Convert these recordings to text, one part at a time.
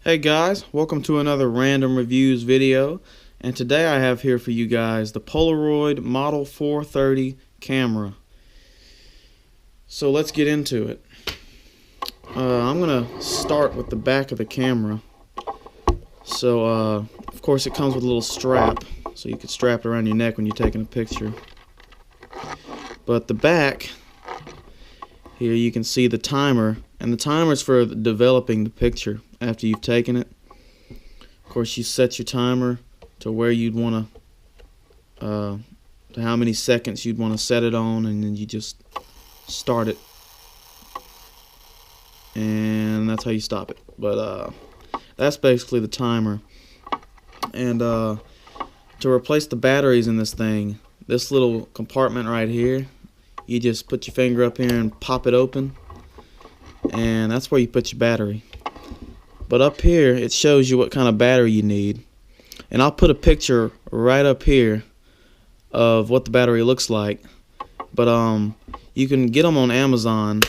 Hey guys, welcome to another random reviews video, and today I have here for you guys the Polaroid Model 430 camera. So let's get into it. I'm gonna start with the back of the camera. So of course it comes with a little strap, so you can strap it around your neck when you're taking a picture. But the back here you can see the timer, and the timer's for developing the picture after you've taken it. Of course, you set your timer to where you'd want to how many seconds you'd want to set it on, and then you just start it, and that's how you stop it. But that's basically the timer. And to replace the batteries in this thing, this little compartment right here, you just put your finger up here and pop it open, and that's where you put your battery. But up here it shows you what kind of battery you need, and I'll put a picture right up here of what the battery looks like. But you can get them on Amazon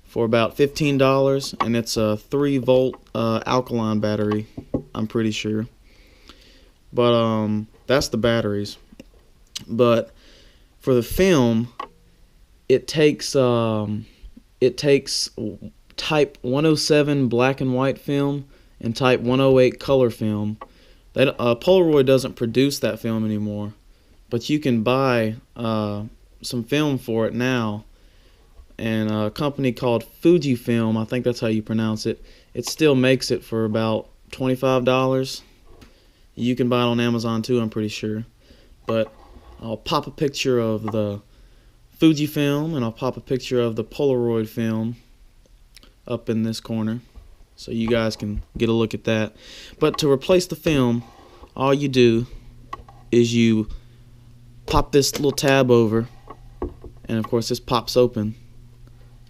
for about $15, and it's a 3-volt alkaline battery, I'm pretty sure. But that's the batteries. But for the film, it takes type 107 black and white film and type 108 color film. Polaroid doesn't produce that film anymore, but you can buy some film for it now, and a company called Fujifilm, I think that's how you pronounce it, it still makes it for about $25. You can buy it on Amazon too, I'm pretty sure. But I'll pop a picture of the Fujifilm, and I'll pop a picture of the Polaroid film up in this corner so you guys can get a look at that. But to replace the film, all you do is you pop this little tab over, and of course this pops open,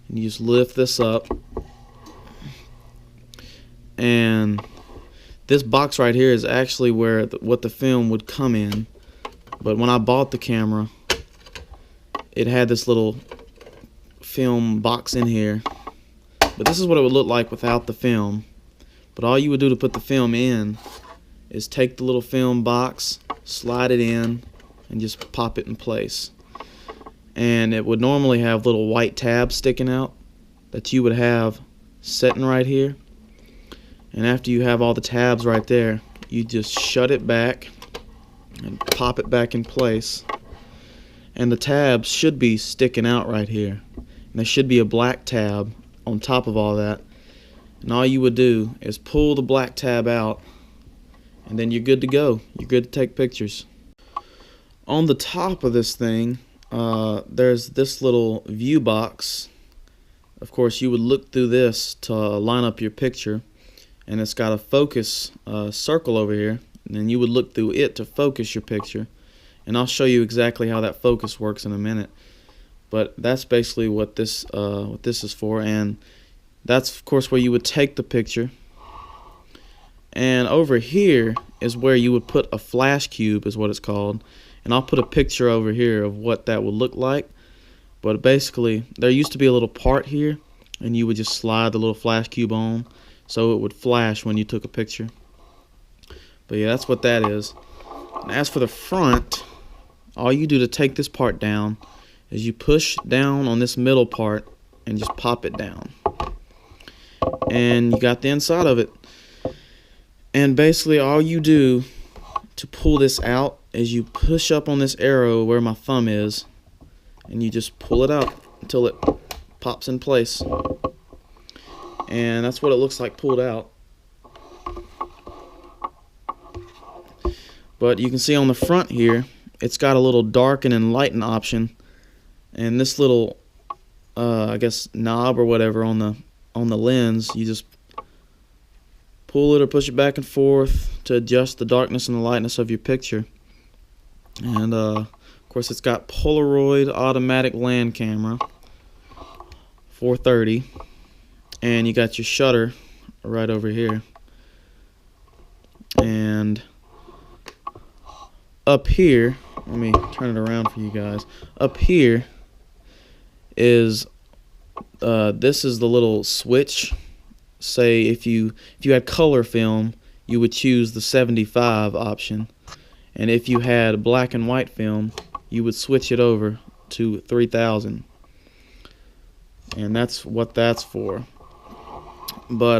and you just lift this up, and this box right here is actually where what the film would come in. But when I bought the camera, it had this little film box in here. But this is what it would look like without the film. But all you would do to put the film in is take the little film box, slide it in, and just pop it in place. And it would normally have little white tabs sticking out that you would have sitting right here. And after you have all the tabs right there, you just shut it back and pop it back in place. And the tabs should be sticking out right here. And there should be a black tab on top of all that, and all you would do is pull the black tab out, and then you're good to go. You're good to take pictures. On the top of this thing, there's this little view box. Of course, you would look through this to line up your picture, and it's got a focus circle over here, and then you would look through it to focus your picture. And I'll show you exactly how that focus works in a minute. But that's basically what this is for, and that's of course where you would take the picture. And over here is where you would put a flash cube, is what it's called. And I'll put a picture over here of what that would look like. But basically, there used to be a little part here, and you would just slide the little flash cube on, so it would flash when you took a picture. But yeah, that's what that is. And as for the front, all you do to take this part down is you push down on this middle part and just pop it down, and you got the inside of it. And basically all you do to pull this out is you push up on this arrow where my thumb is, and you just pull it out until it pops in place, and that's what it looks like pulled out. But you can see on the front here, it's got a little darken and lighten option. And this little, I guess, knob or whatever on the lens, you just pull it or push it back and forth to adjust the darkness and the lightness of your picture. And of course, it's got Polaroid automatic land camera, 430, and you got your shutter right over here. And up here, let me turn it around for you guys. Up here is this is the little switch say if you had color film, you would choose the 75 option, and if you had black and white film, you would switch it over to 3000. And that's what that's for. But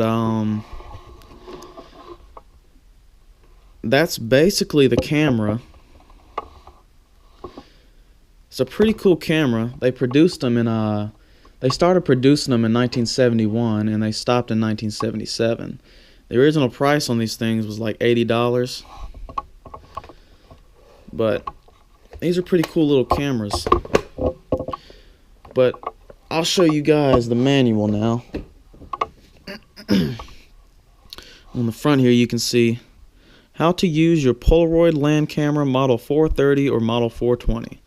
that's basically the camera. It's a pretty cool camera. They produced them in they started producing them in 1971 and they stopped in 1977. The original price on these things was like $80. But these are pretty cool little cameras. But I'll show you guys the manual now. On the front here you can see how to use your Polaroid land camera model 430 or model 420.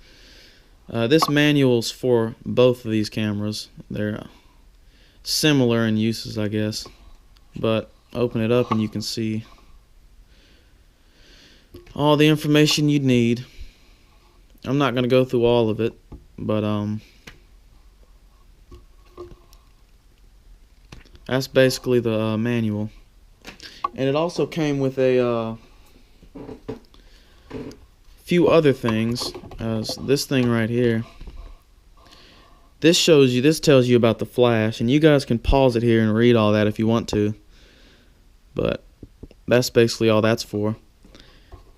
This manual is for both of these cameras. They're similar in uses, I guess. But open it up and you can see all the information you'd need. I'm not going to go through all of it, but that's basically the manual. And it also came with a few other things, as this thing right here. This tells you about the flash, and you guys can pause it here and read all that if you want to. But that's basically all that's for.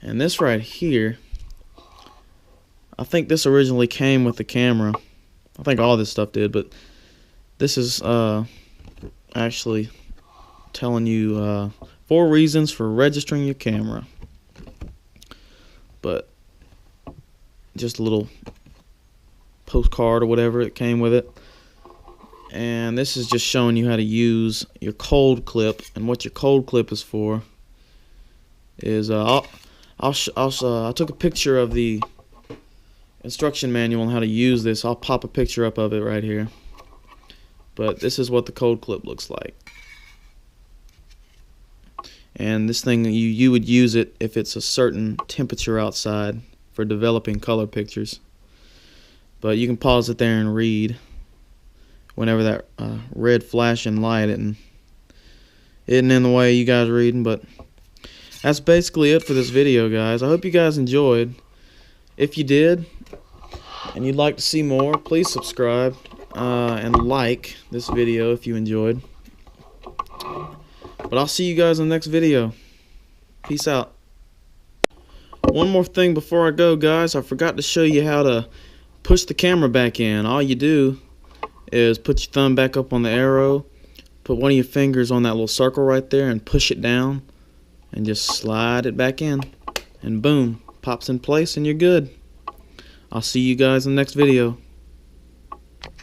And this right here, I think this originally came with the camera. I think all this stuff did, but this is actually telling you 4 reasons for registering your camera. But just a little postcard or whatever it came with it. And this is just showing you how to use your cold clip. And what your cold clip is for is I took a picture of the instruction manual on how to use this. I'll pop a picture up of it right here. But this is what the cold clip looks like. And this thing, you would use it if it's a certain temperature outside for developing color pictures. But you can pause it there and read whenever that red flashing light isn't in the way you guys are reading. But that's basically it for this video, guys. I hope you guys enjoyed. If you did and you'd like to see more, please subscribe and like this video if you enjoyed. But I'll see you guys in the next video. Peace out. One more thing before I go, guys. I forgot to show you how to push the camera back in. All you do is put your thumb back up on the arrow, put one of your fingers on that little circle right there and push it down, and just slide it back in, and boom, pops in place and you're good. I'll see you guys in the next video.